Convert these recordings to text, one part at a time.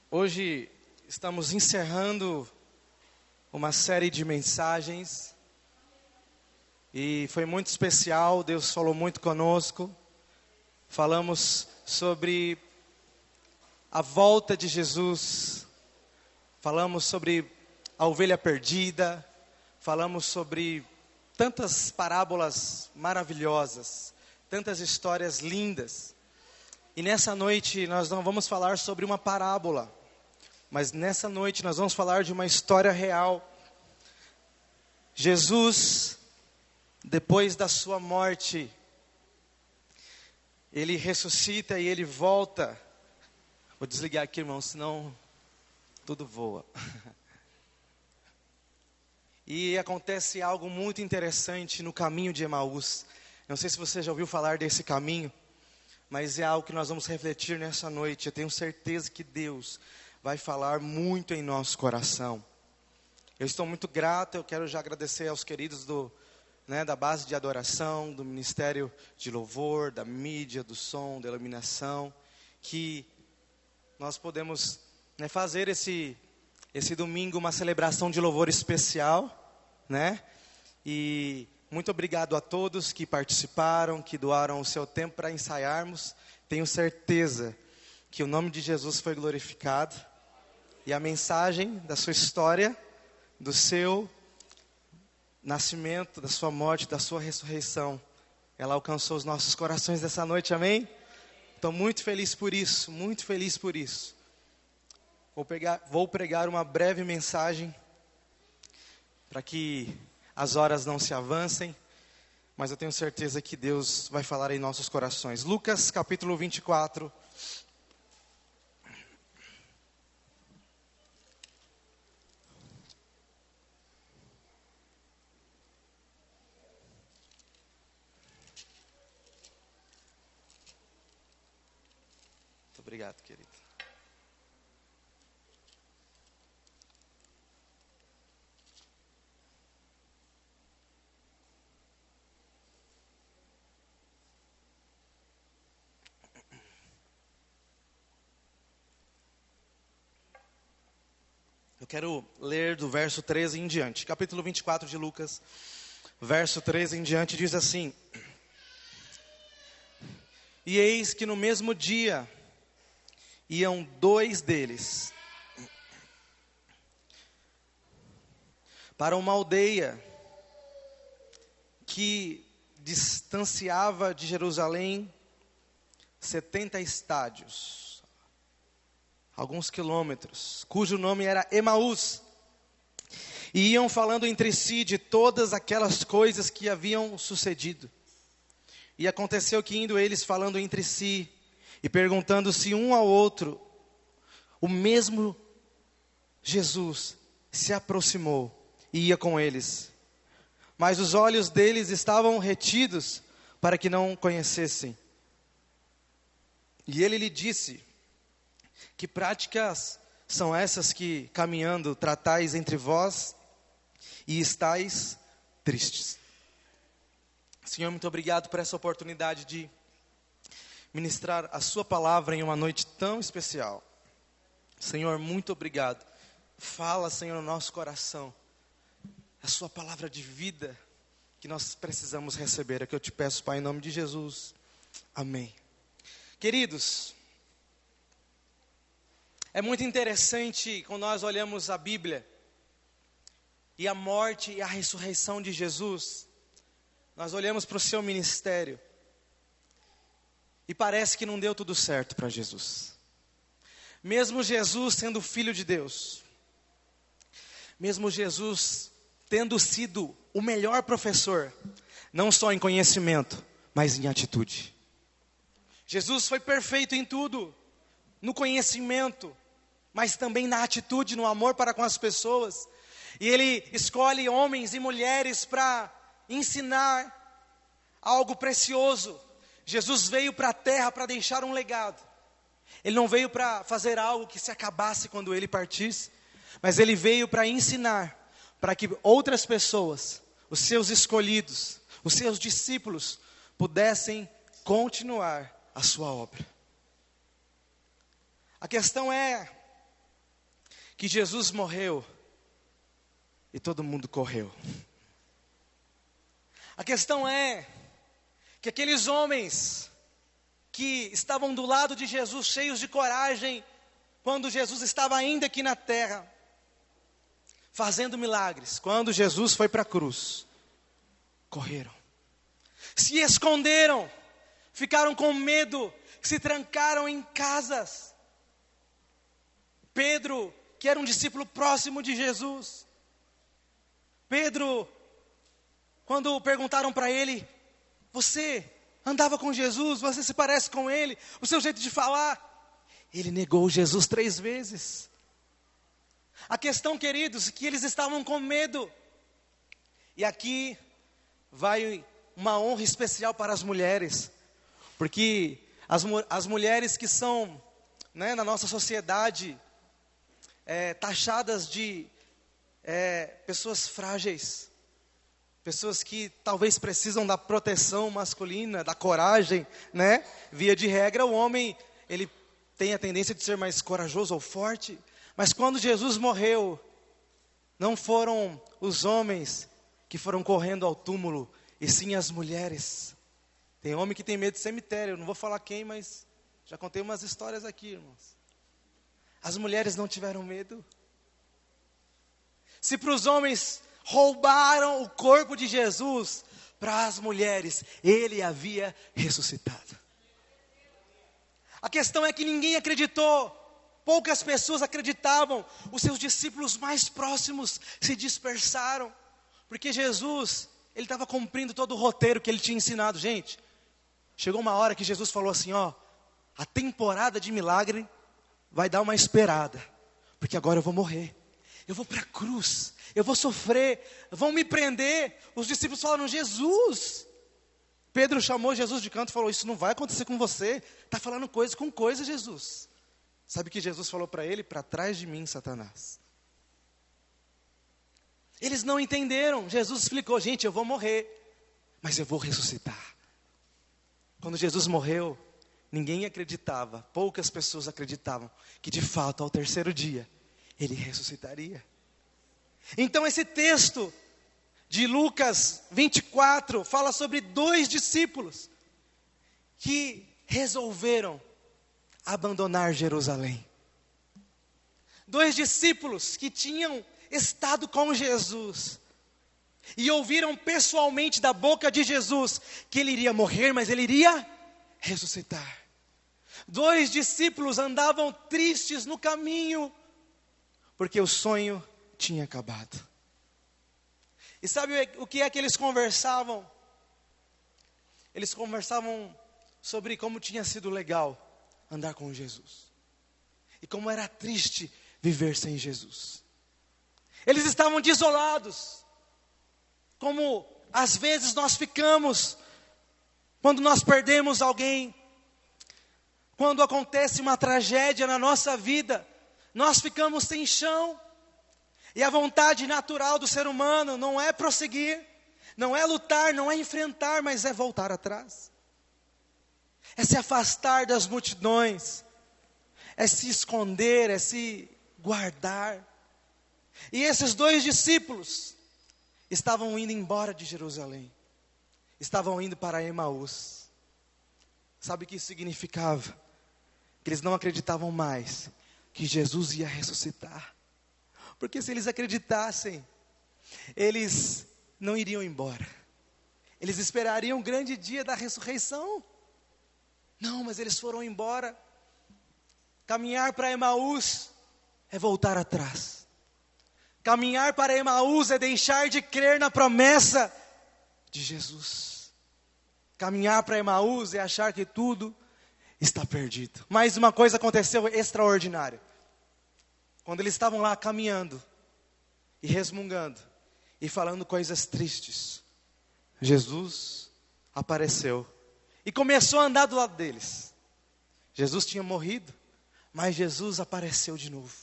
Hoje estamos encerrando uma série de mensagens e foi muito especial. Deus falou muito conosco. Falamos sobre a volta de Jesus, falamos sobre a ovelha perdida, falamos sobre tantas parábolas maravilhosas, tantas histórias lindas. E nessa noite nós não vamos falar sobre uma parábola, mas nessa noite nós vamos falar de uma história real. Jesus, depois da sua morte, ele ressuscita e ele volta. Vou desligar aqui, irmão, senão tudo voa. E acontece algo muito interessante no caminho de Emaús. Não sei se você já ouviu falar desse caminho, mas é algo que nós vamos refletir nessa noite. Eu tenho certeza que Deus vai falar muito em nosso coração. Eu estou muito grato, eu quero já agradecer aos queridos da base de adoração, do Ministério de Louvor, da mídia, do som, da iluminação, que nós podemos fazer esse domingo uma celebração de louvor especial, E muito obrigado a todos que participaram, que doaram o seu tempo para ensaiarmos. Tenho certeza que o nome de Jesus foi glorificado e a mensagem da sua história, do seu nascimento, da sua morte, da sua ressurreição, ela alcançou os nossos corações dessa noite, amém? Estou muito feliz por isso, muito feliz por isso. Vou pregar uma breve mensagem, para que as horas não se avancem, mas eu tenho certeza que Deus vai falar em nossos corações. Lucas capítulo 24. Muito obrigado, querido. Eu quero ler do verso 13 em diante. Capítulo 24 de Lucas, verso 13 em diante, diz assim: E eis que no mesmo dia iam dois deles para uma aldeia que distanciava de Jerusalém 70 estádios, alguns quilômetros, cujo nome era Emaús. E iam falando entre si de todas aquelas coisas que haviam sucedido. E aconteceu que indo eles falando entre si e perguntando-se um ao outro, o mesmo Jesus se aproximou e ia com eles. Mas os olhos deles estavam retidos para que não conhecessem. E ele lhe disse: Que práticas são essas que, caminhando, tratais entre vós e estáis tristes? Senhor, muito obrigado por essa oportunidade de ministrar a sua palavra em uma noite tão especial. Senhor, muito obrigado. Fala, Senhor, no nosso coração a sua palavra de vida que nós precisamos receber. É o que eu te peço, Pai, em nome de Jesus. Amém. Queridos, é muito interessante quando nós olhamos a Bíblia e a morte e a ressurreição de Jesus. Nós olhamos para o seu ministério e parece que não deu tudo certo para Jesus. Mesmo Jesus sendo filho de Deus, mesmo Jesus tendo sido o melhor professor, não só em conhecimento, mas em atitude. Jesus foi perfeito em tudo, no conhecimento, mas também na atitude, no amor para com as pessoas. E ele escolhe homens e mulheres para ensinar algo precioso. Jesus veio para a terra para deixar um legado. Ele não veio para fazer algo que se acabasse quando ele partisse, mas ele veio para ensinar, para que outras pessoas, os seus escolhidos, os seus discípulos, pudessem continuar a sua obra. A questão é, que Jesus morreu e todo mundo correu. A questão é que aqueles homens que estavam do lado de Jesus, cheios de coragem, quando Jesus estava ainda aqui na terra, fazendo milagres, quando Jesus foi para a cruz, correram, se esconderam, ficaram com medo, se trancaram em casas. Pedro, que era um discípulo próximo de Jesus, Pedro, quando perguntaram para ele: você andava com Jesus, você se parece com ele, o seu jeito de falar, ele negou Jesus 3 vezes. A questão, queridos, é que eles estavam com medo. E aqui vai uma honra especial para as mulheres, porque as mulheres que são, na nossa sociedade, taxadas de pessoas frágeis, pessoas que talvez precisam da proteção masculina, da coragem, Via de regra, o homem, ele tem a tendência de ser mais corajoso ou forte. Mas quando Jesus morreu, não foram os homens que foram correndo ao túmulo, e sim as mulheres. Tem homem que tem medo de cemitério, eu não vou falar quem, mas já contei umas histórias aqui, irmãos. As mulheres não tiveram medo. Se para os homens roubaram o corpo de Jesus, para as mulheres, ele havia ressuscitado. A questão é que ninguém acreditou, poucas pessoas acreditavam, os seus discípulos mais próximos se dispersaram, porque Jesus, ele estava cumprindo todo o roteiro que ele tinha ensinado. Gente, chegou uma hora que Jesus falou assim, a temporada de milagre vai dar uma esperada, porque agora eu vou morrer. Eu vou para a cruz, eu vou sofrer, vão me prender. Os discípulos falaram: Jesus. Pedro chamou Jesus de canto e falou: isso não vai acontecer com você, está falando coisa com coisa, Jesus. Sabe o que Jesus falou para ele? Para trás de mim, Satanás. Eles não entenderam. Jesus explicou: gente, eu vou morrer, mas eu vou ressuscitar. Quando Jesus morreu, ninguém acreditava, poucas pessoas acreditavam que de fato ao 3º dia ele ressuscitaria. Então esse texto de Lucas 24 fala sobre 2 discípulos que resolveram abandonar Jerusalém. 2 discípulos que tinham estado com Jesus e ouviram pessoalmente da boca de Jesus que ele iria morrer, mas ele iria ressuscitar. 2 discípulos andavam tristes no caminho, porque o sonho tinha acabado. E sabe o que é que eles conversavam? Eles conversavam sobre como tinha sido legal andar com Jesus, e como era triste viver sem Jesus. Eles estavam desolados, como às vezes nós ficamos, quando nós perdemos alguém, quando acontece uma tragédia na nossa vida, nós ficamos sem chão, e a vontade natural do ser humano não é prosseguir, não é lutar, não é enfrentar, mas é voltar atrás, é se afastar das multidões, é se esconder, é se guardar. E esses 2 discípulos estavam indo embora de Jerusalém, estavam indo para Emaús. Sabe o que isso significava? Que eles não acreditavam mais que Jesus ia ressuscitar, porque se eles acreditassem, eles não iriam embora, eles esperariam o grande dia da ressurreição. Não, mas eles foram embora. Caminhar para Emaús é voltar atrás. Caminhar para Emaús é deixar de crer na promessa de Jesus. Caminhar para Emaús é achar que tudo está perdido. Mas uma coisa aconteceu extraordinária. Quando eles estavam lá caminhando e resmungando e falando coisas tristes, Jesus apareceu e começou a andar do lado deles. Jesus tinha morrido, mas Jesus apareceu de novo.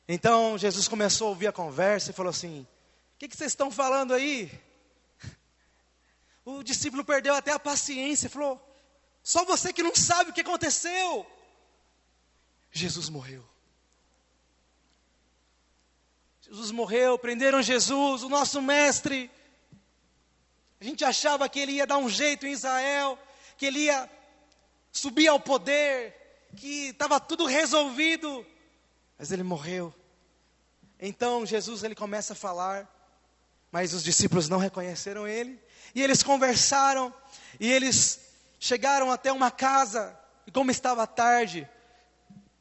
Então Jesus começou a ouvir a conversa e falou assim: o que vocês estão falando aí? O discípulo perdeu até a paciência, falou: só você que não sabe o que aconteceu. Jesus morreu. Jesus morreu, prenderam Jesus, o nosso mestre. A gente achava que ele ia dar um jeito em Israel, que ele ia subir ao poder, que estava tudo resolvido, mas ele morreu. Então Jesus ele começa a falar, mas os discípulos não reconheceram ele, e eles conversaram, e eles chegaram até uma casa, e como estava tarde,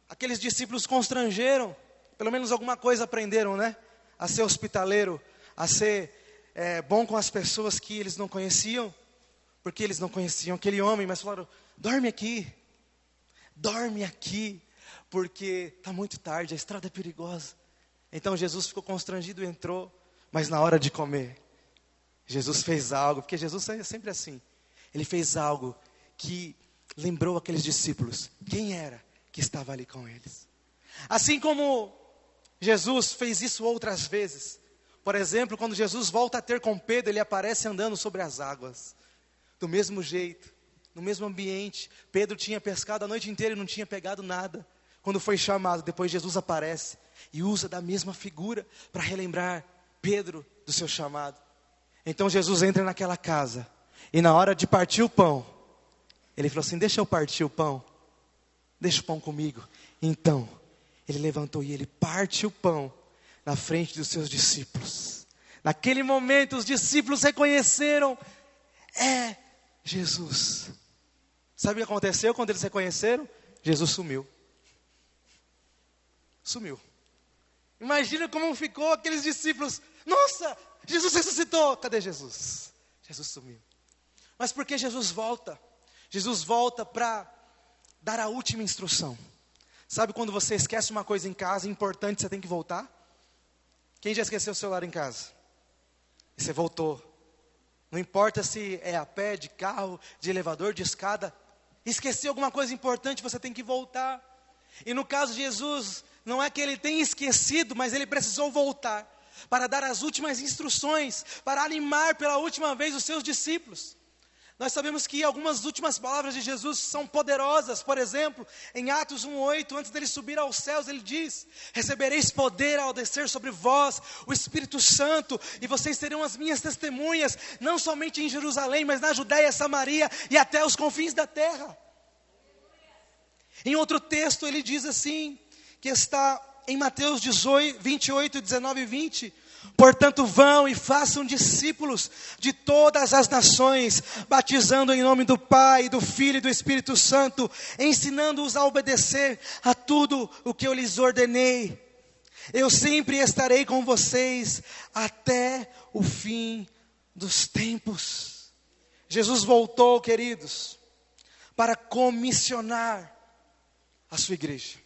aqueles discípulos constrangeram, pelo menos alguma coisa aprenderam, né? A ser hospitaleiro, a ser bom com as pessoas que eles não conheciam, porque eles não conheciam aquele homem, mas falaram, dorme aqui, porque está muito tarde, a estrada é perigosa. Então Jesus ficou constrangido e entrou, mas na hora de comer, Jesus fez algo, porque Jesus é sempre assim, ele fez algo que lembrou aqueles discípulos, quem era que estava ali com eles. Assim como Jesus fez isso outras vezes, por exemplo, quando Jesus volta a ter com Pedro, ele aparece andando sobre as águas, do mesmo jeito, no mesmo ambiente. Pedro tinha pescado a noite inteira e não tinha pegado nada. Quando foi chamado, depois Jesus aparece e usa da mesma figura para relembrar Pedro do seu chamado. Então Jesus entra naquela casa e na hora de partir o pão, ele falou assim, deixa eu partir o pão, deixa o pão comigo. Então, ele levantou e ele parte o pão na frente dos seus discípulos. Naquele momento os discípulos reconheceram, é Jesus. Sabe o que aconteceu quando eles reconheceram? Jesus sumiu. Sumiu. Imagina como ficou aqueles discípulos. Nossa, Jesus ressuscitou. Cadê Jesus? Jesus sumiu. Mas por que Jesus volta? Jesus volta para dar a última instrução. Sabe quando você esquece uma coisa em casa, importante, você tem que voltar? Quem já esqueceu o celular em casa? E você voltou. Não importa se é a pé, de carro, de elevador, de escada. Esqueceu alguma coisa importante, você tem que voltar. E no caso de Jesus, não é que ele tenha esquecido, mas ele precisou voltar para dar as últimas instruções, para animar pela última vez os seus discípulos. Nós sabemos que algumas últimas palavras de Jesus são poderosas. Por exemplo, em Atos 1:8, antes dele subir aos céus, ele diz, recebereis poder ao descer sobre vós o Espírito Santo, e vocês serão as minhas testemunhas, não somente em Jerusalém, mas na Judéia, Samaria e até os confins da terra. Em outro texto ele diz assim, que está em Mateus 28, 19 e 20, portanto vão e façam discípulos de todas as nações, batizando em nome do Pai, do Filho e do Espírito Santo, ensinando-os a obedecer a tudo o que eu lhes ordenei. Eu sempre estarei com vocês até o fim dos tempos. Jesus voltou, queridos, para comissionar a sua igreja.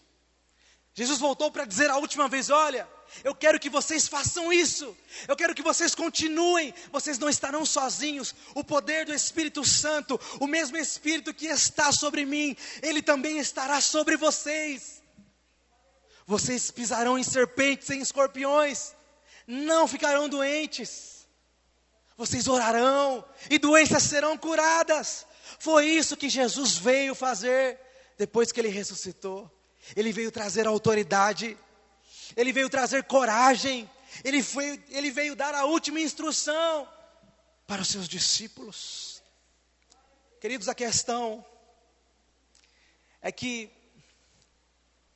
Jesus voltou para dizer a última vez, olha, eu quero que vocês façam isso, eu quero que vocês continuem, vocês não estarão sozinhos, o poder do Espírito Santo, o mesmo Espírito que está sobre mim, ele também estará sobre vocês. Vocês pisarão em serpentes, em escorpiões, não ficarão doentes, vocês orarão e doenças serão curadas. Foi isso que Jesus veio fazer depois que ele ressuscitou. Ele veio trazer autoridade, ele veio trazer coragem, ele veio dar a última instrução para os seus discípulos. Queridos, a questão é que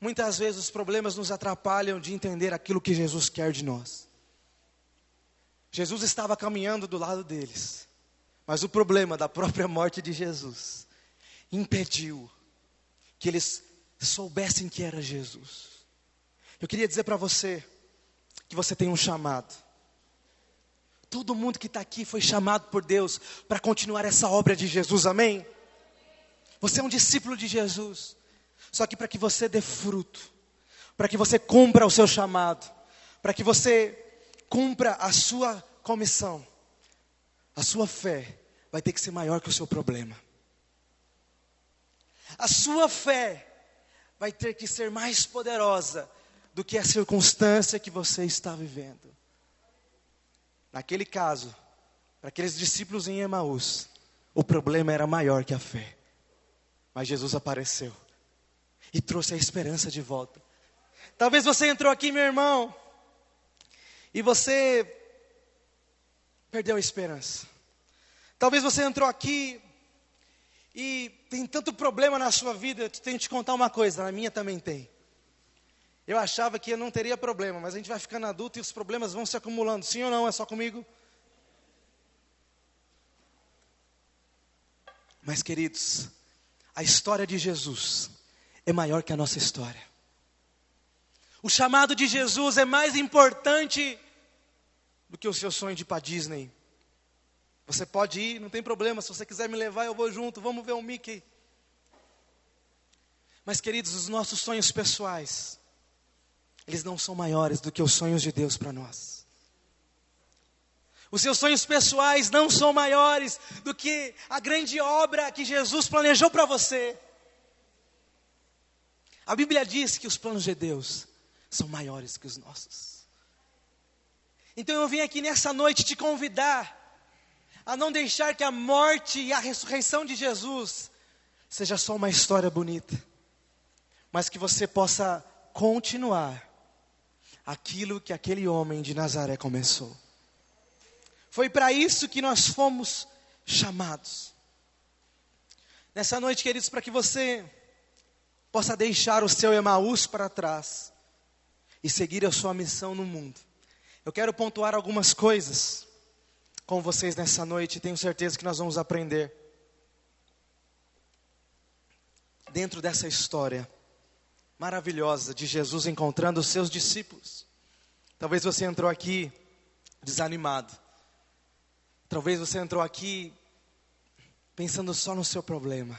muitas vezes os problemas nos atrapalham de entender aquilo que Jesus quer de nós. Jesus estava caminhando do lado deles, mas o problema da própria morte de Jesus impediu que eles soubessem que era Jesus. Eu queria dizer para você que você tem um chamado. Todo mundo que está aqui foi chamado por Deus para continuar essa obra de Jesus, amém? Você é um discípulo de Jesus. Só que para que você dê fruto, para que você cumpra o seu chamado, para que você cumpra a sua comissão, a sua fé vai ter que ser maior que o seu problema. A sua fé vai ter que ser mais poderosa do que a circunstância que você está vivendo. Naquele caso, para aqueles discípulos em Emaús, o problema era maior que a fé. Mas Jesus apareceu e trouxe a esperança de volta. Talvez você entrou aqui, meu irmão, e você perdeu a esperança. Talvez você entrou aqui e tem tanto problema na sua vida. Eu tenho que te contar uma coisa, na minha também tem. Eu achava que eu não teria problema, mas a gente vai ficando adulto e os problemas vão se acumulando. Sim ou não? É só comigo? Mas, queridos, a história de Jesus é maior que a nossa história. O chamado de Jesus é mais importante do que o seu sonho de ir para Disney. Você pode ir, não tem problema. Se você quiser me levar, eu vou junto. Vamos ver o Mickey. Mas, queridos, os nossos sonhos pessoais, eles não são maiores do que os sonhos de Deus para nós. Os seus sonhos pessoais não são maiores do que a grande obra que Jesus planejou para você. A Bíblia diz que os planos de Deus são maiores que os nossos. Então eu vim aqui nessa noite te convidar a não deixar que a morte e a ressurreição de Jesus seja só uma história bonita, mas que você possa continuar aquilo que aquele homem de Nazaré começou. Foi para isso que nós fomos chamados. Nessa noite, queridos, para que você possa deixar o seu Emaús para trás e seguir a sua missão no mundo. Eu quero pontuar algumas coisas com vocês nessa noite, e tenho certeza que nós vamos aprender dentro dessa história maravilhosa de Jesus encontrando os seus discípulos. Talvez você entrou aqui desanimado. Talvez você entrou aqui pensando só no seu problema.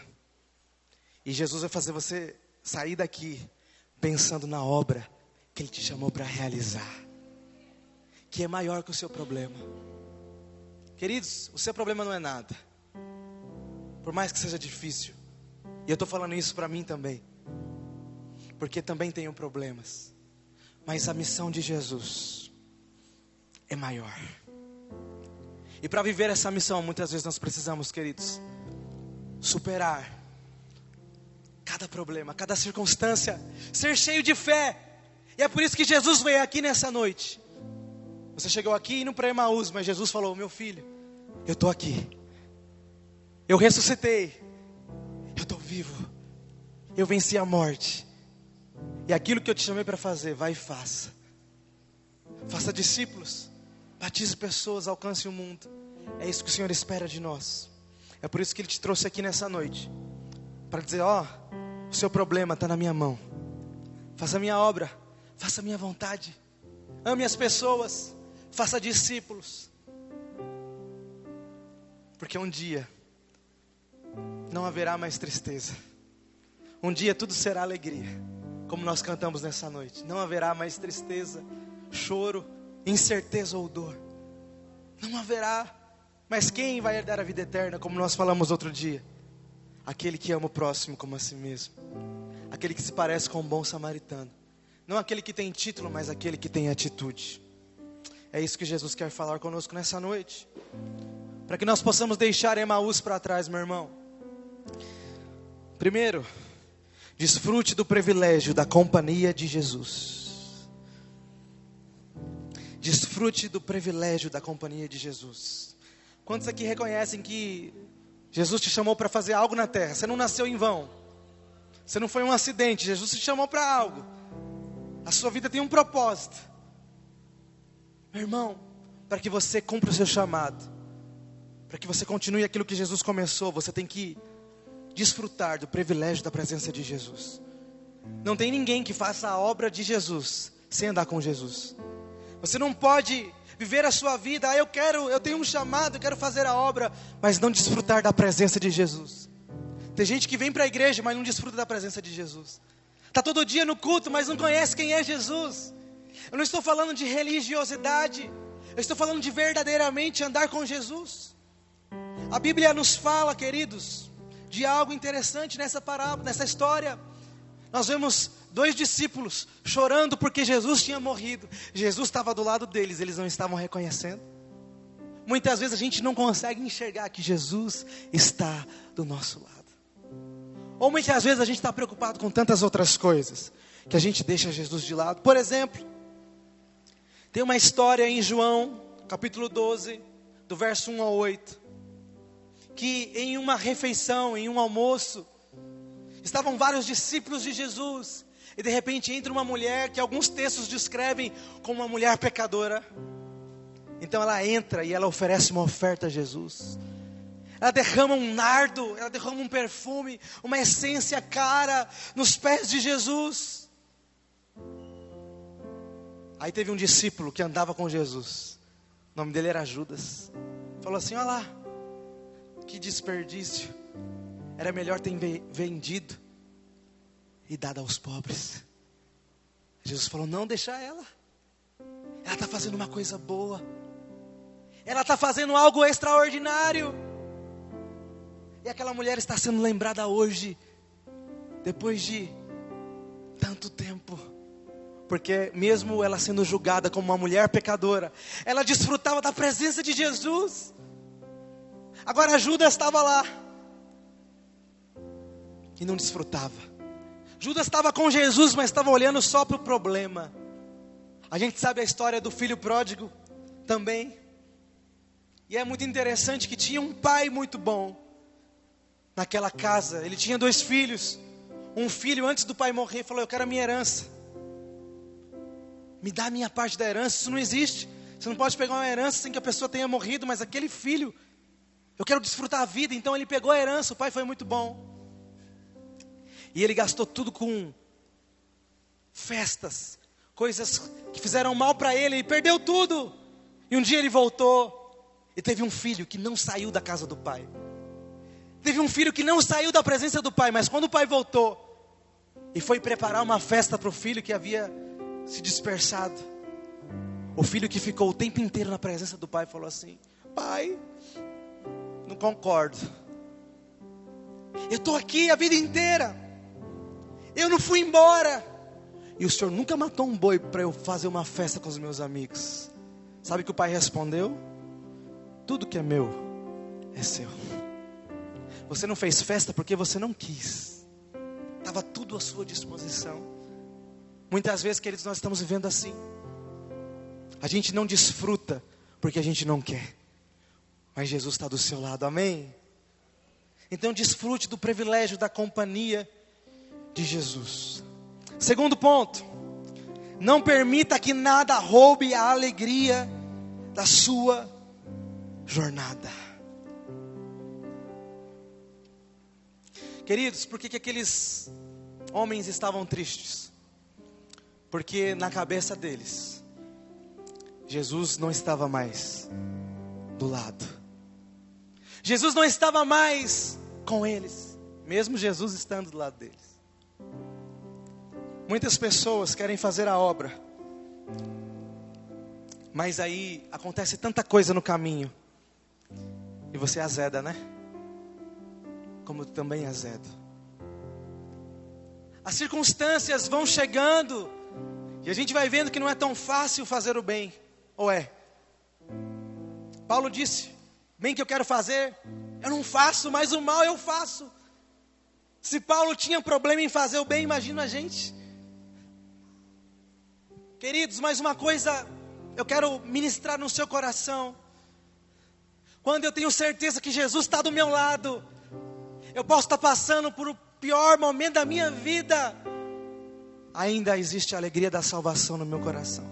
E Jesus vai fazer você sair daqui pensando na obra que Ele te chamou para realizar, que é maior que o seu problema. Queridos, o seu problema não é nada, por mais que seja difícil. E eu estou falando isso para mim também, porque também tenho problemas. Mas a missão de Jesus é maior. E para viver essa missão, muitas vezes nós precisamos, queridos, superar cada problema, cada circunstância, ser cheio de fé. E é por isso que Jesus veio aqui nessa noite. Você chegou aqui indo para Emaús, mas Jesus falou: meu filho, eu estou aqui, eu ressuscitei, eu estou vivo, eu venci a morte, e aquilo que eu te chamei para fazer, vai e faça. Faça discípulos, batize pessoas, alcance o mundo. É isso que o Senhor espera de nós. É por isso que Ele te trouxe aqui nessa noite, para dizer: ó, o seu problema está na minha mão. Faça a minha obra, faça a minha vontade, ame as pessoas, faça discípulos. Porque um dia não haverá mais tristeza. Um dia tudo será alegria, como nós cantamos nessa noite. Não haverá mais tristeza, choro, incerteza ou dor. Não haverá. Mas quem vai herdar a vida eterna, como nós falamos outro dia? Aquele que ama o próximo como a si mesmo. Aquele que se parece com um bom samaritano. Não aquele que tem título, mas aquele que tem atitude. É isso que Jesus quer falar conosco nessa noite. Para que nós possamos deixar Emaús para trás, meu irmão. Primeiro, desfrute do privilégio da companhia de Jesus. Desfrute do privilégio da companhia de Jesus. Quantos aqui reconhecem que Jesus te chamou para fazer algo na terra? Você não nasceu em vão. Você não foi um acidente. Jesus te chamou para algo. A sua vida tem um propósito. Meu irmão, para que você cumpra o seu chamado, para que você continue aquilo que Jesus começou, você tem que desfrutar do privilégio da presença de Jesus. Não tem ninguém que faça a obra de Jesus sem andar com Jesus. Você não pode viver a sua vida: eu tenho um chamado, eu quero fazer a obra, mas não desfrutar da presença de Jesus. Tem gente que vem para a igreja, mas não desfruta da presença de Jesus. Está todo dia no culto, mas não conhece quem é Jesus. Eu não estou falando de religiosidade, eu estou falando de verdadeiramente andar com Jesus. A Bíblia nos fala, queridos, de algo interessante nessa parábola, nessa história. Nós vemos 2 discípulos chorando porque Jesus tinha morrido. Jesus estava do lado deles, eles não estavam reconhecendo. Muitas vezes a gente não consegue enxergar que Jesus está do nosso lado. Ou muitas vezes a gente está preocupado com tantas outras coisas, que a gente deixa Jesus de lado. Por exemplo, Tem uma história em João, capítulo 12, do verso 1 ao 8, que em uma refeição, em um almoço, estavam vários discípulos de Jesus, e de repente entra uma mulher que alguns textos descrevem como uma mulher pecadora. Então ela entra e ela oferece uma oferta a Jesus. Ela derrama um nardo, ela derrama um perfume, uma essência cara nos pés de Jesus. Aí teve um discípulo que andava com Jesus, o nome dele era Judas. Falou assim: olha lá, que desperdício, era melhor ter vendido e dado aos pobres. Jesus falou: não, deixa ela está fazendo uma coisa boa, ela está fazendo algo extraordinário. E aquela mulher está sendo lembrada hoje, depois de tanto tempo, porque mesmo ela sendo julgada como uma mulher pecadora, ela desfrutava da presença de Jesus. Agora Judas estava lá e não desfrutava. Judas estava com Jesus, mas estava olhando só para o problema. A gente sabe a história do filho pródigo também. E é muito interessante que tinha um pai muito bom naquela casa. Ele tinha 2 filhos. Um filho, antes do pai morrer, falou: eu quero a minha herança, me dá a minha parte da herança. Isso não existe. Você não pode pegar uma herança sem que a pessoa tenha morrido. Mas aquele filho, eu quero desfrutar a vida. Então ele pegou a herança. O pai foi muito bom, e ele gastou tudo com festas, coisas que fizeram mal para ele. Ele perdeu tudo. E um dia ele voltou e teve um filho que não saiu da casa do pai. Teve um filho que não saiu da presença do pai. Mas quando o pai voltou e foi preparar uma festa para o filho que havia se dispersado, o filho que ficou o tempo inteiro na presença do pai falou assim: pai, não concordo. Eu estou aqui a vida inteira, eu não fui embora, e o senhor nunca matou um boi para eu fazer uma festa com os meus amigos. Sabe o que o pai respondeu? Tudo que é meu é seu. Você não fez festa porque você não quis. Estava tudo à sua disposição. Muitas vezes, queridos, nós estamos vivendo assim. A gente não desfruta porque a gente não quer. Mas Jesus está do seu lado, amém? Então desfrute do privilégio da companhia de Jesus. Segundo ponto: não permita que nada roube a alegria da sua jornada. Queridos, por que aqueles homens estavam tristes? Porque na cabeça deles, Jesus não estava mais do lado. Jesus não estava mais com eles, mesmo Jesus estando do lado deles. Muitas pessoas querem fazer a obra, mas aí acontece tanta coisa no caminho, e você azeda, né? Como também azedo. As circunstâncias vão chegando, e a gente vai vendo que não é tão fácil fazer o bem. Ou é? Paulo disse: bem que eu quero fazer, eu não faço, mas o mal eu faço. Se Paulo tinha problema em fazer o bem, imagina a gente. Queridos, mais uma coisa eu quero ministrar no seu coração. Quando eu tenho certeza que Jesus está do meu lado, eu posso estar passando por o pior momento da minha vida, ainda existe a alegria da salvação no meu coração.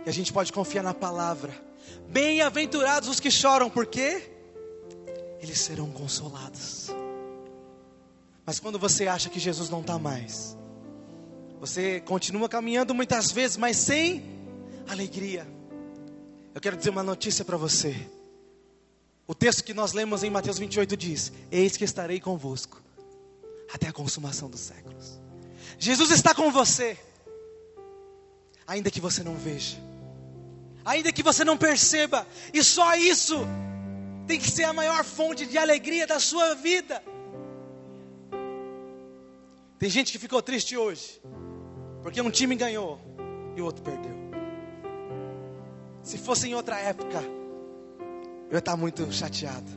E a gente pode confiar na palavra: bem-aventurados os que choram, porque eles serão consolados. Mas quando você acha que Jesus não está mais, você continua caminhando muitas vezes, mas sem alegria. Eu quero dizer uma notícia para você. O texto que nós lemos em Mateus 28 diz: eis que estarei convosco até a consumação dos séculos. Jesus está com você, ainda que você não veja, ainda que você não perceba. E só isso tem que ser a maior fonte de alegria da sua vida. Tem gente que ficou triste hoje porque um time ganhou e o outro perdeu. Se fosse em outra época, eu ia estar muito chateado.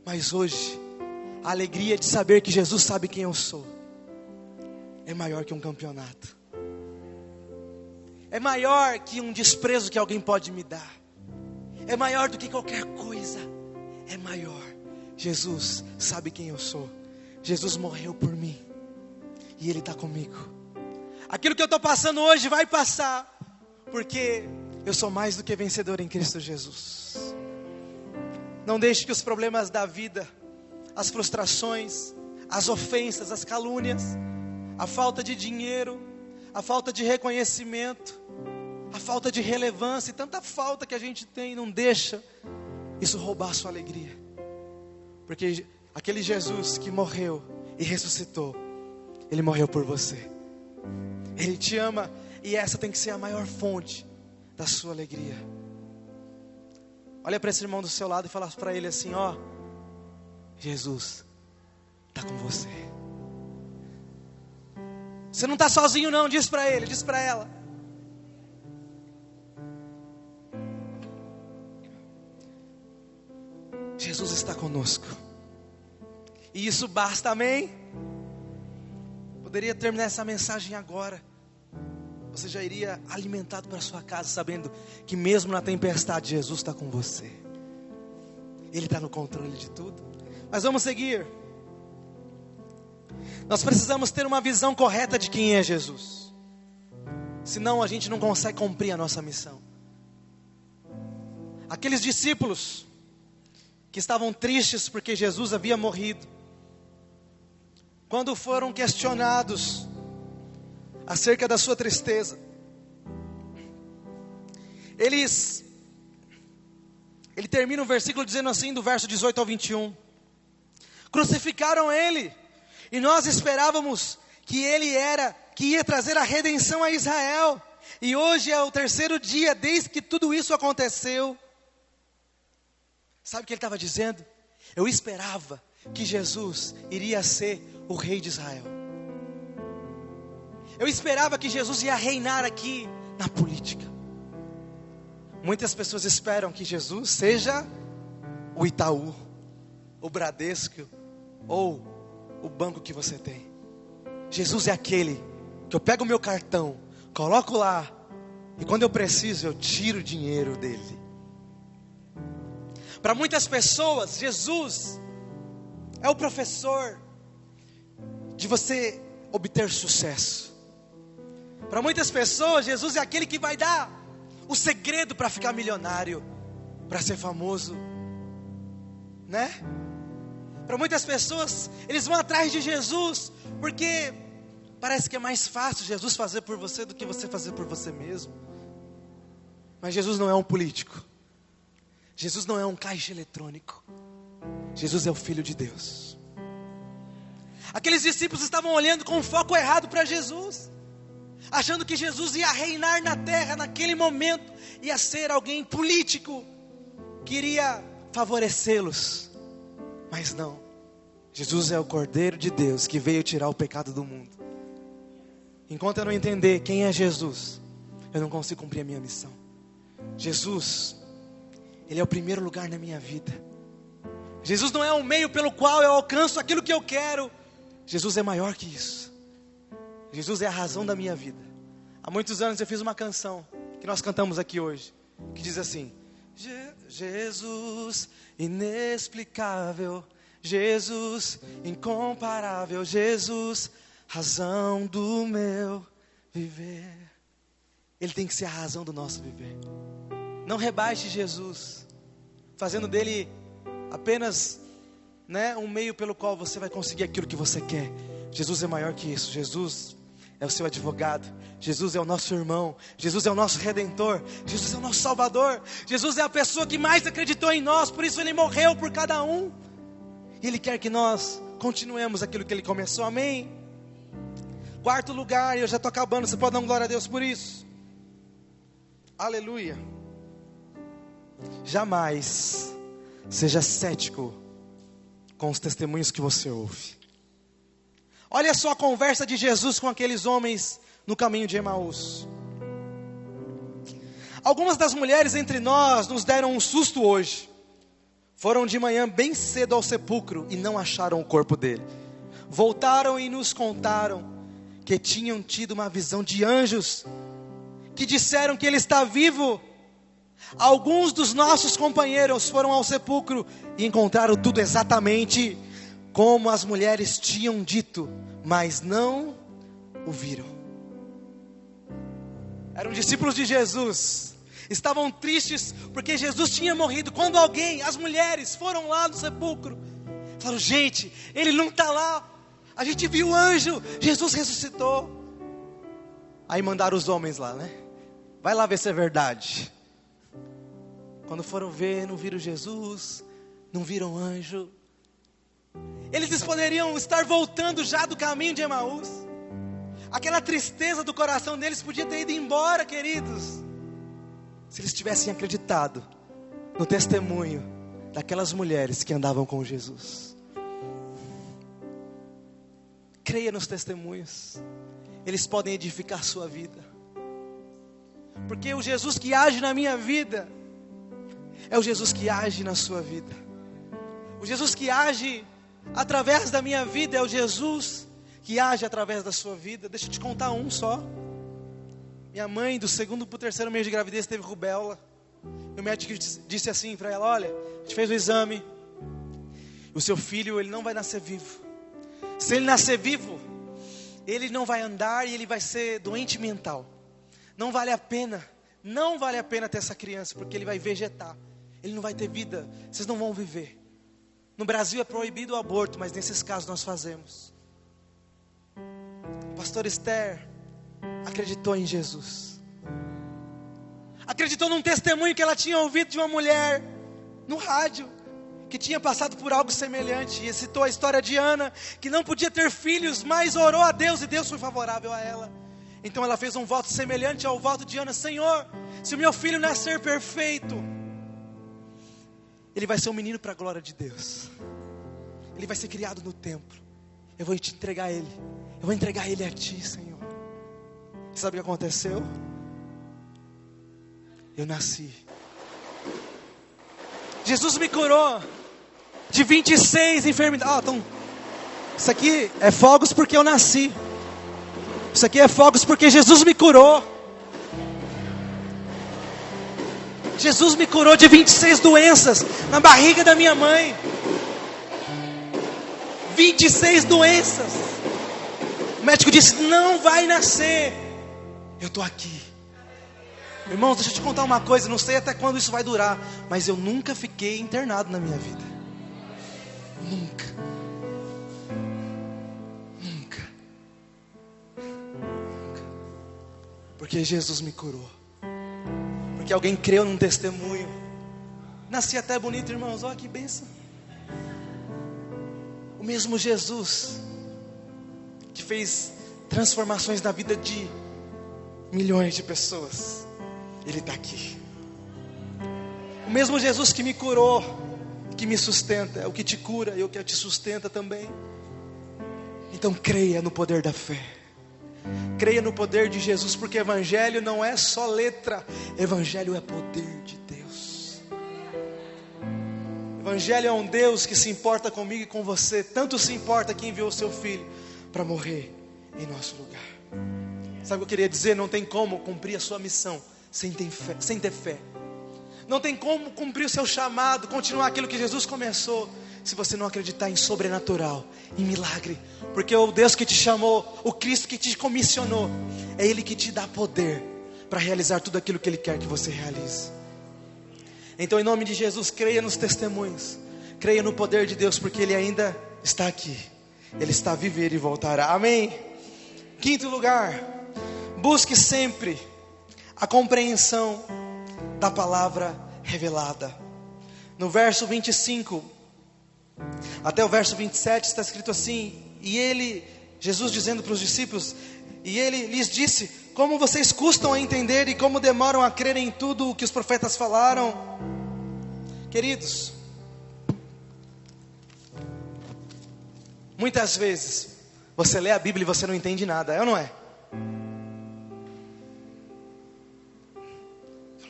Mas hoje, a alegria de saber que Jesus sabe quem eu sou é maior que um campeonato. é maior que um desprezo que alguém pode me dar, é maior do que qualquer coisa, é maior. Jesus sabe quem eu sou, Jesus morreu por mim, e Ele está comigo. Aquilo que eu estou passando hoje vai passar, porque eu sou mais do que vencedor em Cristo Jesus. Não deixe que os problemas da vida, as frustrações, as ofensas, as calúnias, a falta de dinheiro, a falta de reconhecimento, a falta de relevância e tanta falta que a gente tem, não deixa isso roubar a sua alegria. Porque aquele Jesus que morreu e ressuscitou, Ele morreu por você. Ele te ama e essa tem que ser a maior fonte da sua alegria. Olha para esse irmão do seu lado e fala para ele assim, ó, Jesus está com você. Você não está sozinho não, diz para ele, diz para ela. Jesus está conosco. E isso basta, amém? Poderia terminar essa mensagem agora. Você já iria alimentado para sua casa, sabendo que mesmo na tempestade, Jesus está com você. Ele está no controle de tudo. Mas vamos seguir. Nós precisamos ter uma visão correta de quem é Jesus. Senão a gente não consegue cumprir a nossa missão. Aqueles discípulos que estavam tristes porque Jesus havia morrido, quando foram questionados acerca da sua tristeza, ele termina o versículo dizendo assim, do verso 18 ao 21, crucificaram ele, e nós esperávamos que que ia trazer a redenção a Israel, e hoje é o terceiro dia desde que tudo isso aconteceu. Sabe o que ele estava dizendo? Eu esperava que Jesus iria ser o rei de Israel. Eu esperava que Jesus ia reinar aqui na política. Muitas pessoas esperam que Jesus seja o Itaú, o Bradesco ou o banco que você tem. Jesus é aquele que eu pego o meu cartão, coloco lá e quando eu preciso eu tiro o dinheiro dele. Para muitas pessoas, Jesus é o professor de você obter sucesso. Para muitas pessoas, Jesus é aquele que vai dar o segredo para ficar milionário, para ser famoso, né? Para muitas pessoas, eles vão atrás de Jesus, porque parece que é mais fácil Jesus fazer por você do que você fazer por você mesmo. Mas Jesus não é um político. Jesus não é um caixa eletrônico. Jesus é o Filho de Deus. Aqueles discípulos estavam olhando com um foco errado para Jesus, achando que Jesus ia reinar na terra naquele momento, ia ser alguém político, que iria favorecê-los. Mas não, Jesus é o Cordeiro de Deus que veio tirar o pecado do mundo. Enquanto eu não entender quem é Jesus, eu não consigo cumprir a minha missão. Jesus, Ele é o primeiro lugar na minha vida. Jesus não é um meio pelo qual eu alcanço aquilo que eu quero. Jesus é maior que isso. Jesus é a razão da minha vida. Há muitos anos eu fiz uma canção que nós cantamos aqui hoje, que diz assim: Jesus inexplicável, Jesus incomparável, Jesus, razão do meu viver. Ele tem que ser a razão do nosso viver. Não rebaixe Jesus, fazendo dele apenas, um meio pelo qual você vai conseguir aquilo que você quer. Jesus é maior que isso. Jesus é o seu advogado. Jesus é o nosso irmão. Jesus é o nosso redentor. Jesus é o nosso salvador. Jesus é a pessoa que mais acreditou em nós. Por isso Ele morreu por cada um. E Ele quer que nós continuemos aquilo que Ele começou. Amém? Quarto lugar, eu já estou acabando. Você pode dar glória a Deus por isso? Aleluia. Jamais seja cético com os testemunhos que você ouve. Olha só a conversa de Jesus com aqueles homens no caminho de Emaús. Algumas das mulheres entre nós nos deram um susto hoje. Foram de manhã bem cedo ao sepulcro e não acharam o corpo dele. Voltaram e nos contaram que tinham tido uma visão de anjos que disseram que ele está vivo. Alguns dos nossos companheiros foram ao sepulcro e encontraram tudo exatamente como as mulheres tinham dito, mas não o viram. Eram discípulos de Jesus, estavam tristes porque Jesus tinha morrido. Quando as mulheres foram lá no sepulcro, falaram: gente, ele não está lá, a gente viu o anjo, Jesus ressuscitou. Aí mandaram os homens lá, né? Vai lá ver se é verdade. Quando foram ver, não viram Jesus, não viram o anjo. Eles poderiam estar voltando já do caminho de Emaús. Aquela tristeza do coração deles podia ter ido embora, queridos, se eles tivessem acreditado no testemunho daquelas mulheres que andavam com Jesus. Creia nos testemunhos, eles podem edificar a sua vida. Porque o Jesus que age na minha vida é o Jesus que age na sua vida. O Jesus que age através da minha vida é o Jesus que age através da sua vida. Deixa eu te contar um só. Minha mãe, do 2º para o 3º mês de gravidez, teve rubéola. O médico disse assim para ela: olha, a gente fez o exame, o seu filho, ele não vai nascer vivo. Se ele nascer vivo, ele não vai andar e ele vai ser doente mental. Não vale a pena ter essa criança, porque ele vai vegetar, ele não vai ter vida, vocês não vão viver. No Brasil é proibido o aborto, mas nesses casos nós fazemos. A pastora Esther acreditou em Jesus, acreditou num testemunho que ela tinha ouvido de uma mulher no rádio, que tinha passado por algo semelhante, e citou a história de Ana, que não podia ter filhos, mas orou a Deus, e Deus foi favorável a ela. Então ela fez um voto semelhante ao voto de Ana: Senhor, se o meu filho nascer perfeito, ele vai ser um menino para a glória de Deus, ele vai ser criado no templo, eu vou te entregar ele, eu vou entregar ele a ti, Senhor. Sabe o que aconteceu? Eu nasci. Jesus me curou de 26 enfermidades. Então, isso aqui é fogos porque eu nasci. Isso aqui é fogos porque Jesus me curou. Jesus me curou de 26 doenças na barriga da minha mãe. 26 doenças. O médico disse: não vai nascer. Eu estou aqui. Irmãos, deixa eu te contar uma coisa. Não sei até quando isso vai durar, mas eu nunca fiquei internado na minha vida. Nunca. Porque Jesus me curou. Porque alguém creu num testemunho. Nasci até bonito, irmãos. Olha que bênção. O mesmo Jesus que fez transformações na vida de milhões de pessoas, Ele está aqui. O mesmo Jesus que me curou, que me sustenta, é o que te cura e o que te sustenta também. Então creia no poder da fé. Creia no poder de Jesus, porque Evangelho não é só letra, Evangelho é poder de Deus. Evangelho é um Deus que se importa comigo e com você, tanto se importa que enviou o seu Filho para morrer em nosso lugar. Sabe o que eu queria dizer? Não tem como cumprir a sua missão sem ter fé. Não tem como cumprir o seu chamado, continuar aquilo que Jesus começou, se você não acreditar em sobrenatural, em milagre. Porque o Deus que te chamou, o Cristo que te comissionou, é Ele que te dá poder para realizar tudo aquilo que Ele quer que você realize. Então, em nome de Jesus, creia nos testemunhos, creia no poder de Deus, porque Ele ainda está aqui. Ele está a viver e voltará. Amém? 5º lugar, busque sempre a compreensão da palavra revelada. No verso 25 até o verso 27 está escrito assim: e Jesus dizendo para os discípulos, e Ele lhes disse: como vocês custam a entender e como demoram a crer em tudo o que os profetas falaram. Queridos, muitas vezes você lê a Bíblia e você não entende nada, é ou não é?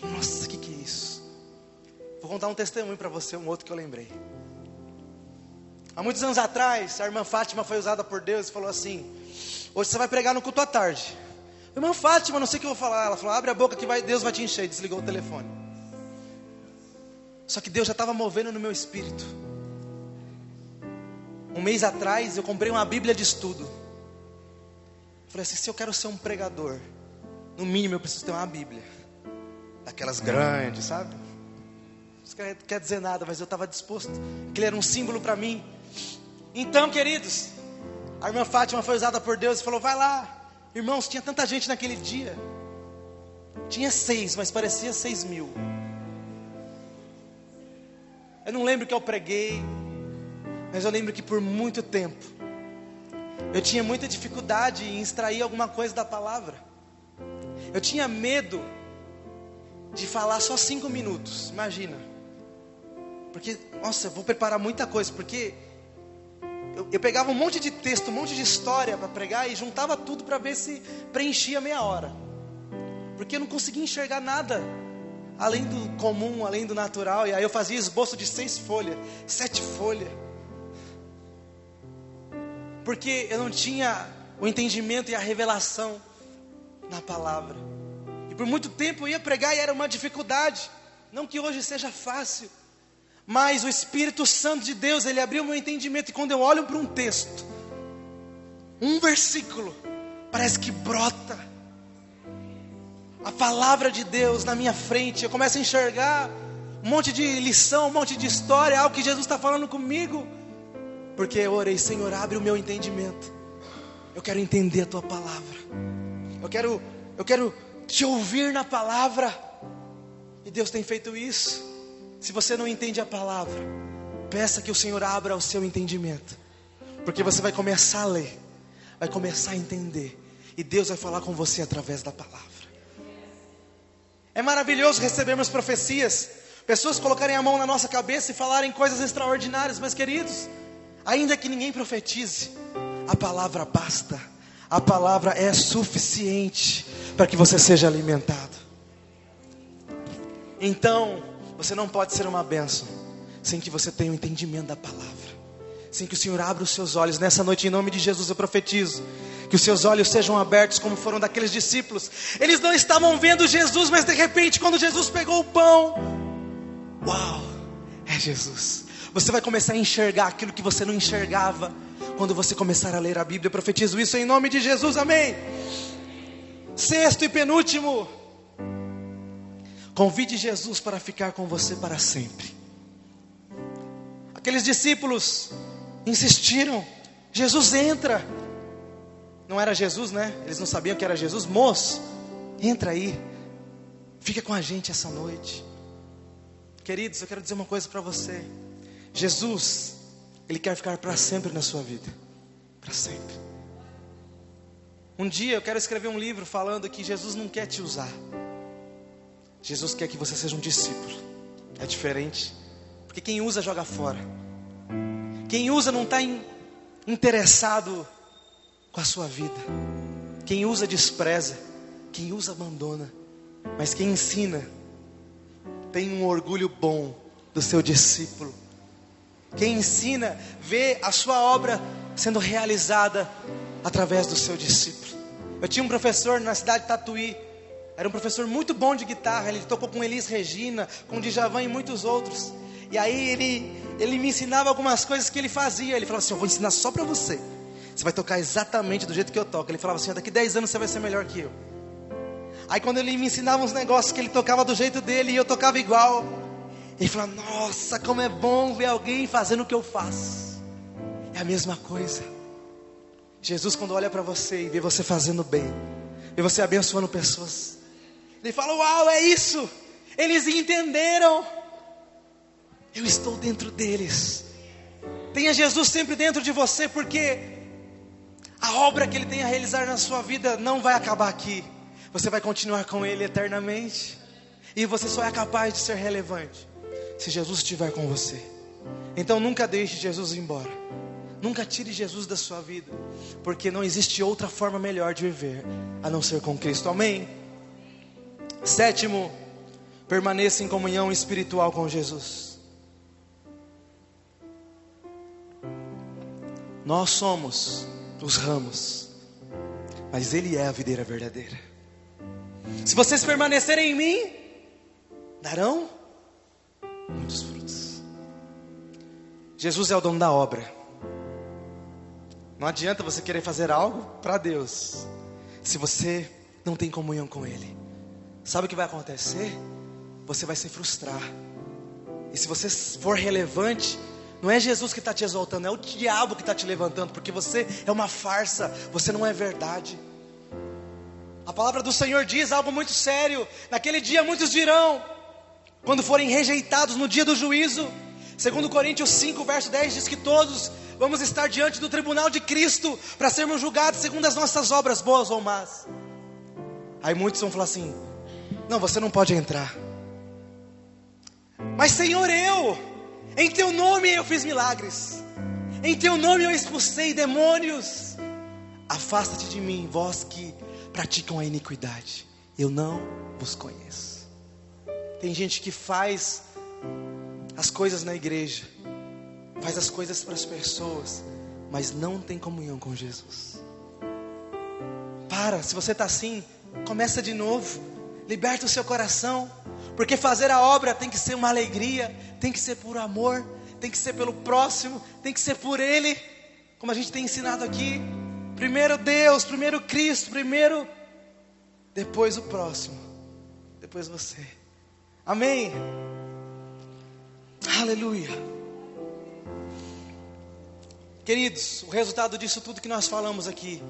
Nossa, o que é isso? Vou contar um testemunho para você, um outro que eu lembrei. Há muitos anos atrás, a irmã Fátima foi usada por Deus e falou assim: hoje você vai pregar no culto à tarde. Irmã Fátima, não sei o que eu vou falar. Ela falou, abre a boca que Deus vai te encher. E desligou o telefone. Só que Deus já estava movendo no meu espírito. Um mês atrás eu comprei uma Bíblia de estudo. Falei assim, se eu quero ser um pregador, no mínimo eu preciso ter uma Bíblia. Daquelas grandes, sabe? Isso não quer dizer nada, mas eu estava disposto. Aquele era um símbolo para mim. Então, queridos, a irmã Fátima foi usada por Deus e falou, vai lá. Irmãos, tinha tanta gente naquele dia. Tinha 6, mas parecia 6.000. Eu não lembro que eu preguei, mas eu lembro que por muito tempo eu tinha muita dificuldade em extrair alguma coisa da palavra. Eu tinha medo de falar só 5 minutos, imagina. Porque, nossa, eu vou preparar muita coisa, porque eu pegava um monte de texto, um monte de história para pregar e juntava tudo para ver se preenchia meia hora. Porque eu não conseguia enxergar nada além do comum, além do natural. E aí eu fazia esboço de 6 folhas, 7 folhas. Porque eu não tinha o entendimento e a revelação na palavra. E por muito tempo eu ia pregar e era uma dificuldade. Não que hoje seja fácil, mas o Espírito Santo de Deus, Ele abriu o meu entendimento. E quando eu olho para um texto, um versículo, parece que brota a palavra de Deus na minha frente. Eu começo a enxergar um monte de lição, um monte de história, algo que Jesus está falando comigo. Porque eu orei, Senhor, abre o meu entendimento. Eu quero entender a Tua palavra. Eu quero Te ouvir na palavra. E Deus tem feito isso. Se você não entende a palavra, peça que o Senhor abra o seu entendimento. Porque você vai começar a ler, vai começar a entender. E Deus vai falar com você através da palavra. É maravilhoso recebermos profecias, pessoas colocarem a mão na nossa cabeça e falarem coisas extraordinárias. Mas queridos, ainda que ninguém profetize, a palavra basta. A palavra é suficiente para que você seja alimentado. Então, você não pode ser uma bênção sem que você tenha o entendimento da palavra, sem que o Senhor abra os seus olhos. Nessa noite, em nome de Jesus, eu profetizo que os seus olhos sejam abertos como foram daqueles discípulos. Eles não estavam vendo Jesus, mas de repente, quando Jesus pegou o pão, uau, é Jesus. Você vai começar a enxergar aquilo que você não enxergava quando você começar a ler a Bíblia. Eu profetizo isso em nome de Jesus, amém. Sexto e penúltimo, convide Jesus para ficar com você para sempre. Aqueles discípulos insistiram, Jesus entra. Não era Jesus, né? Eles não sabiam que era Jesus. Moço, entra aí, fica com a gente essa noite. Queridos, eu quero dizer uma coisa para você. Jesus, Ele quer ficar para sempre na sua vida. Para sempre. Um dia eu quero escrever um livro falando que Jesus não quer te usar. Jesus quer que você seja um discípulo. É diferente. Porque quem usa joga fora. Quem usa não está interessado com a sua vida. Quem usa despreza. Quem usa abandona. Mas quem ensina tem um orgulho bom do seu discípulo. Quem ensina vê a sua obra sendo realizada através do seu discípulo. Eu tinha um professor na cidade de Tatuí. Era um professor muito bom de guitarra. Ele tocou com Elis Regina, com Djavan e muitos outros. E aí ele me ensinava algumas coisas que ele fazia. Ele falava assim, eu vou ensinar só para você. Você vai tocar exatamente do jeito que eu toco. Ele falava assim, daqui 10 anos você vai ser melhor que eu. Aí quando ele me ensinava uns negócios que ele tocava do jeito dele e eu tocava igual, ele falava, nossa, como é bom ver alguém fazendo o que eu faço. É a mesma coisa. Jesus, quando olha para você e vê você fazendo bem, vê você abençoando pessoas, Ele fala, uau, é isso. Eles entenderam. Eu estou dentro deles. Tenha Jesus sempre dentro de você, porque a obra que Ele tem a realizar na sua vida não vai acabar aqui. Você vai continuar com Ele eternamente. E você só é capaz de ser relevante se Jesus estiver com você. Então nunca deixe Jesus ir embora. Nunca tire Jesus da sua vida, porque não existe outra forma melhor de viver a não ser com Cristo, amém? Sétimo, permaneça em comunhão espiritual com Jesus. Nós somos os ramos, mas Ele é a videira verdadeira. Se vocês permanecerem em mim, darão muitos frutos. Jesus é o dono da obra. Não adianta você querer fazer algo para Deus se você não tem comunhão com Ele. Sabe o que vai acontecer? Você vai se frustrar. E se você for relevante, não é Jesus que está te exaltando, é o diabo que está te levantando, porque você é uma farsa, você não é verdade. A palavra do Senhor diz algo muito sério: naquele dia muitos dirão, quando forem rejeitados no dia do juízo. Segundo Coríntios 5, verso 10 diz que todos vamos estar diante do tribunal de Cristo para sermos julgados segundo as nossas obras, boas ou más. Aí muitos vão falar assim: não, você não pode entrar. Mas Senhor, em teu nome eu fiz milagres, em teu nome eu expulsei demônios. Afasta-te de mim, vós que praticam a iniquidade, eu não vos conheço. Tem gente que faz as coisas na igreja, faz as coisas para as pessoas, mas não tem comunhão com Jesus. Se você está assim, começa de novo, liberta o seu coração, porque fazer a obra tem que ser uma alegria, tem que ser por amor, tem que ser pelo próximo, tem que ser por Ele, como a gente tem ensinado aqui. Primeiro Deus, primeiro Cristo, primeiro, depois o próximo, depois você. Amém? Aleluia. Queridos, o resultado disso tudo que nós falamos aqui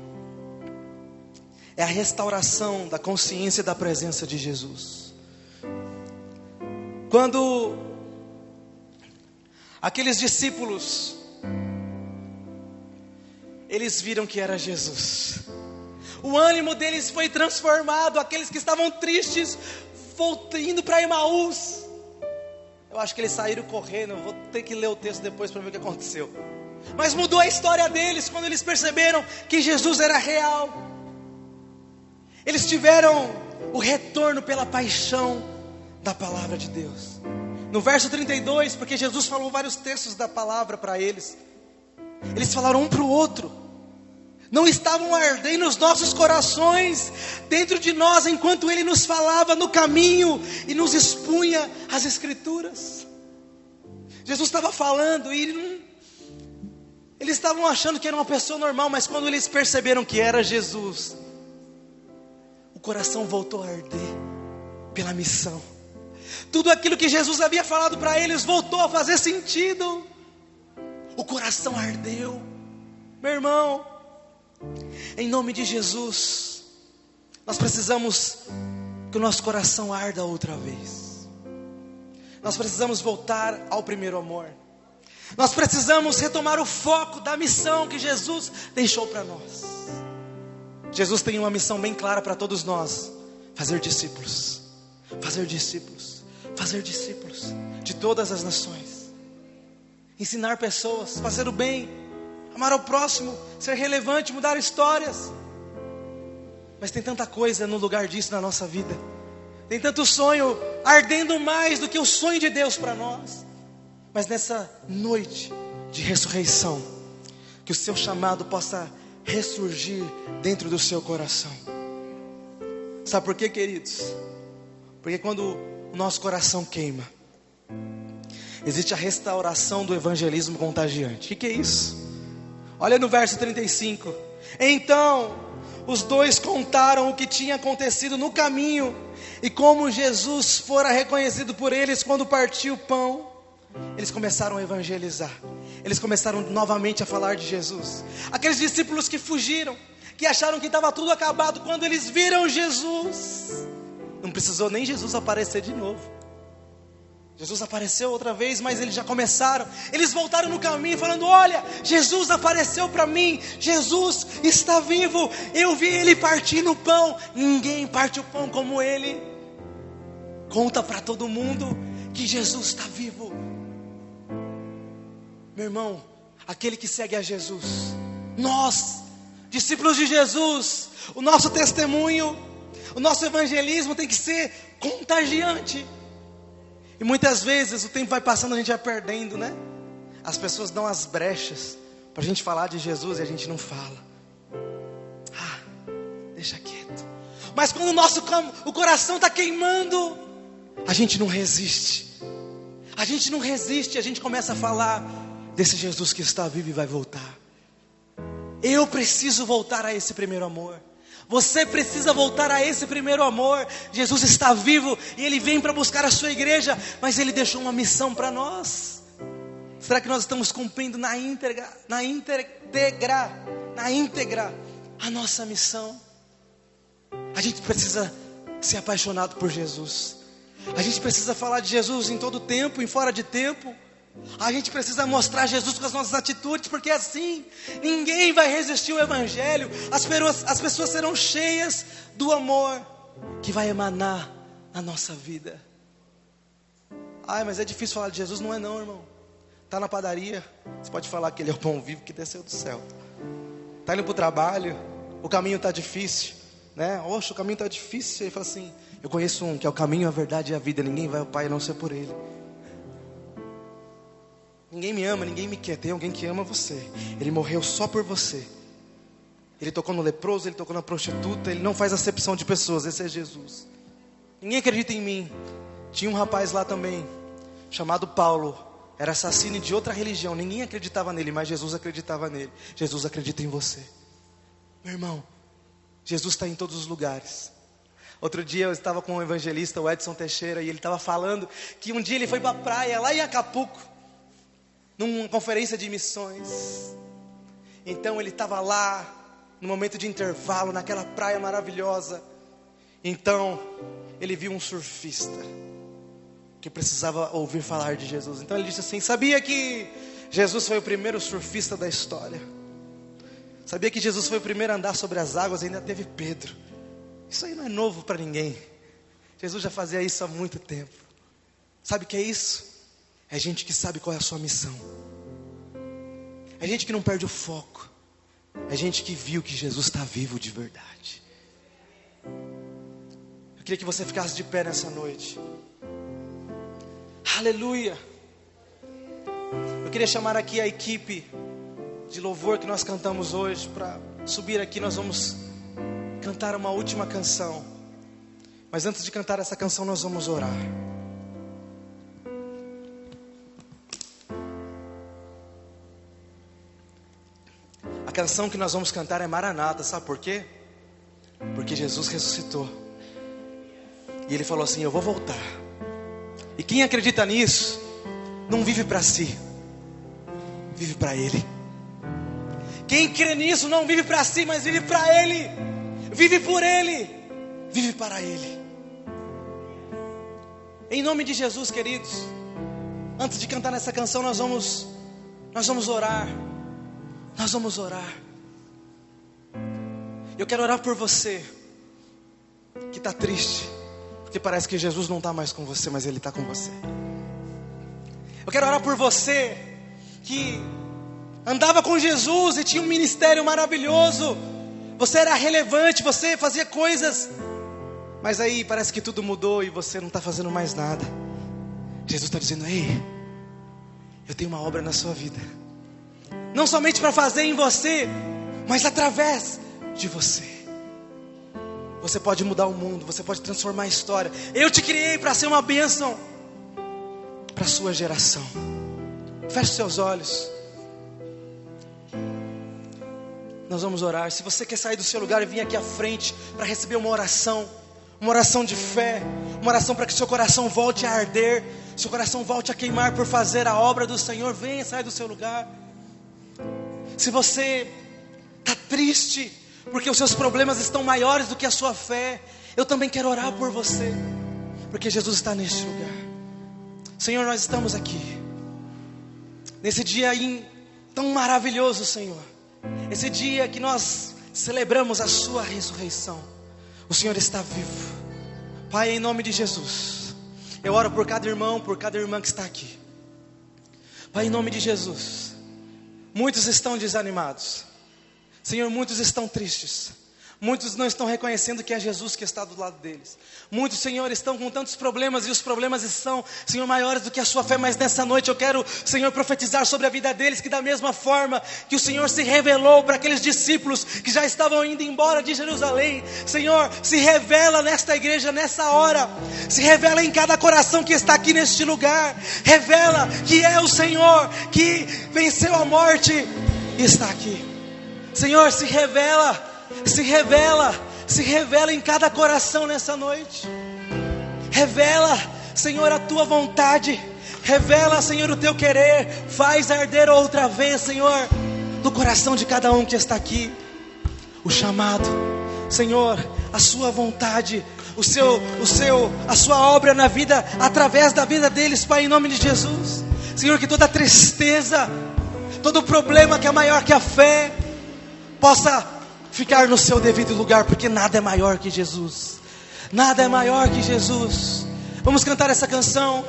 é a restauração da consciência da presença de Jesus. Quando aqueles discípulos, eles viram que era Jesus, o ânimo deles foi transformado. Aqueles que estavam tristes, indo para Emaús, eu acho que eles saíram correndo. Eu vou ter que ler o texto depois para ver o que aconteceu. Mas mudou a história deles quando eles perceberam que Jesus era real. Eles tiveram o retorno pela paixão da palavra de Deus. No verso 32, porque Jesus falou vários textos da palavra para eles, eles falaram um para o outro: não estavam ardendo os nossos corações dentro de nós, enquanto Ele nos falava no caminho e nos expunha as Escrituras. Jesus estava falando e eles estavam achando que era uma pessoa normal, mas quando eles perceberam que era Jesus, o coração voltou a arder pela missão. Tudo aquilo que Jesus havia falado para eles voltou a fazer sentido. O coração ardeu. Meu irmão, em nome de Jesus, nós precisamos que o nosso coração arda outra vez. Nós precisamos voltar ao primeiro amor. Nós precisamos retomar o foco da missão que Jesus deixou para nós. Jesus tem uma missão bem clara para todos nós: fazer discípulos, fazer discípulos, fazer discípulos de todas as nações, ensinar pessoas, fazer o bem, amar ao próximo, ser relevante, mudar histórias. Mas tem tanta coisa no lugar disso na nossa vida. Tem tanto sonho ardendo mais do que o sonho de Deus para nós. Mas nessa noite de ressurreição, que o seu chamado possa ressurgir dentro do seu coração. Sabe por quê, queridos? Porque quando o nosso coração queima, existe a restauração do evangelismo contagiante. O que é isso? Olha no verso 35. Então os dois contaram o que tinha acontecido no caminho e como Jesus fora reconhecido por eles quando partiu o pão. Eles começaram a evangelizar. Eles começaram novamente a falar de Jesus. Aqueles discípulos que fugiram, que acharam que estava tudo acabado, quando eles viram Jesus, não precisou nem Jesus aparecer de novo. Jesus apareceu outra vez, mas eles já começaram. Eles voltaram no caminho falando: olha, Jesus apareceu para mim, Jesus está vivo. Eu vi Ele partindo o pão. Ninguém parte o pão como Ele. Conta para todo mundo que Jesus está vivo. Meu irmão, aquele que segue a Jesus, nós, discípulos de Jesus, o nosso testemunho, o nosso evangelismo tem que ser contagiante. E muitas vezes o tempo vai passando, a gente vai perdendo, né? As pessoas dão as brechas para a gente falar de Jesus e a gente não fala. deixa quieto. Mas quando o coração está queimando, a gente não resiste. A gente não resiste, a gente começa a falar desse Jesus que está vivo e vai voltar. Eu preciso voltar a esse primeiro amor. Você precisa voltar a esse primeiro amor. Jesus está vivo e Ele vem para buscar a sua igreja, mas Ele deixou uma missão para nós. Será que nós estamos cumprindo na íntegra a nossa missão? A gente precisa ser apaixonado por Jesus. A gente precisa falar de Jesus em todo tempo, em fora de tempo. A gente precisa mostrar Jesus com as nossas atitudes, porque assim ninguém vai resistir ao Evangelho. As pessoas serão cheias do amor que vai emanar na nossa vida. Ai, mas é difícil falar de Jesus. Não é não, irmão. Está na padaria, você pode falar que Ele é o pão vivo que desceu do céu. Está indo para o trabalho, o caminho está difícil, né? Oxe, o caminho está difícil. Ele fala assim: eu conheço um que é o caminho, a verdade e a vida. Ninguém vai ao Pai a não ser por Ele. Ninguém me ama, ninguém me quer. Tem alguém que ama você. Ele morreu só por você. Ele tocou no leproso, Ele tocou na prostituta. Ele não faz acepção de pessoas. Esse é Jesus. Ninguém acredita em mim. Tinha um rapaz lá também, chamado Paulo. Era assassino de outra religião. Ninguém acreditava nele, mas Jesus acreditava nele. Jesus acredita em você. Meu irmão, Jesus está em todos os lugares. Outro dia eu estava com um evangelista, o Edson Teixeira, e ele estava falando que um dia ele foi para a praia, lá em Acapulco, numa conferência de missões. Então ele estava lá, no momento de intervalo, naquela praia maravilhosa. Então ele viu um surfista que precisava ouvir falar de Jesus. Então ele disse assim: sabia que Jesus foi o primeiro surfista da história? Sabia que Jesus foi o primeiro a andar sobre as águas? Ainda teve Pedro. Isso aí não é novo para ninguém. Jesus já fazia isso há muito tempo. Sabe o que é isso? É gente que sabe qual é a sua missão. É gente que não perde o foco. É gente que viu que Jesus está vivo de verdade. Eu queria que você ficasse de pé nessa noite. Aleluia. Eu queria chamar aqui a equipe de louvor que nós cantamos hoje para subir aqui. Nós vamos cantar uma última canção. Mas antes de cantar essa canção, nós vamos orar. A canção que nós vamos cantar é Maranata. Sabe por quê? Porque Jesus ressuscitou. E Ele falou assim: eu vou voltar. E quem acredita nisso, não vive para si, vive para Ele. Quem crê nisso não vive para si, mas vive para Ele. Vive por Ele, vive para Ele. Em nome de Jesus, queridos, antes de cantar essa canção, nós vamos orar. Nós vamos orar. Eu quero orar por você que está triste, porque parece que Jesus não está mais com você, mas Ele está com você. Eu quero orar por você que andava com Jesus e tinha um ministério maravilhoso. Você era relevante, você fazia coisas, mas aí parece que tudo mudou e você não está fazendo mais nada. Jesus está dizendo: ei, eu tenho uma obra na sua vida, não somente para fazer em você, mas através de você. Você pode mudar o mundo, você pode transformar a história. Eu te criei para ser uma bênção para a sua geração. Feche seus olhos. Nós vamos orar. Se você quer sair do seu lugar e vir aqui à frente para receber uma oração de fé, uma oração para que seu coração volte a arder, seu coração volte a queimar por fazer a obra do Senhor, venha, saia do seu lugar. Se você está triste porque os seus problemas estão maiores do que a sua fé, eu também quero orar por você, porque Jesus está neste lugar. Senhor, nós estamos aqui nesse dia tão maravilhoso, Senhor. Esse dia que nós celebramos a sua ressurreição. O Senhor está vivo. Pai, em nome de Jesus, eu oro por cada irmão, por cada irmã que está aqui. Pai, em nome de Jesus, muitos estão desanimados, Senhor, muitos estão tristes, Muitos não estão reconhecendo que é Jesus que está do lado deles. Muitos, Senhor, estão com tantos problemas, e os problemas são, Senhor, maiores do que a sua fé. Mas nessa noite eu quero, Senhor, profetizar sobre a vida deles, que da mesma forma que o Senhor se revelou para aqueles discípulos que já estavam indo embora de Jerusalém, Senhor, se revela nesta igreja, nessa hora. Se revela em cada coração que está aqui neste lugar. Revela que é o Senhor que venceu a morte e está aqui. Senhor, se revela em cada coração nessa noite. Revela, Senhor, a tua vontade. Revela, Senhor, o teu querer. Faz arder outra vez, Senhor, no coração de cada um que está aqui o chamado, Senhor, a sua vontade, a sua obra na vida, através da vida deles, Pai, em nome de Jesus. Senhor, que toda tristeza, todo problema que é maior que a fé, possa ficar no seu devido lugar, porque nada é maior que Jesus. Nada é maior que Jesus. Vamos cantar essa canção.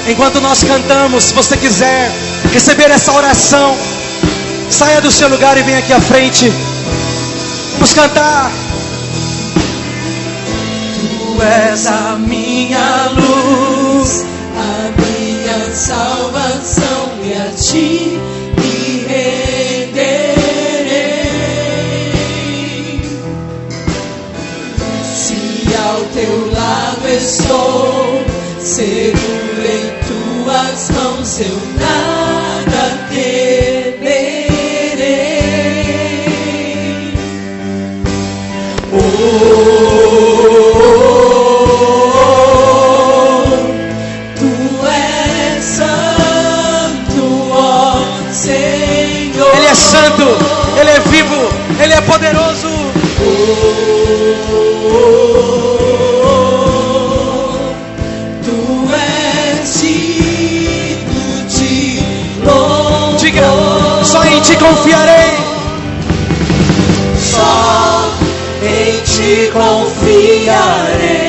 Enquanto nós cantamos, se você quiser receber essa oração, saia do seu lugar e venha aqui à frente. Vamos cantar. Tu és a minha luz, a minha salvação, e a ti me renderei. Se ao teu lado estou, seguro em tuas mãos, eu nada temerei. Oh, tu és santo, ó Senhor. Ele é santo, Ele é vivo, Ele é poderoso. Diga, só em ti confiarei. Só em ti confiarei.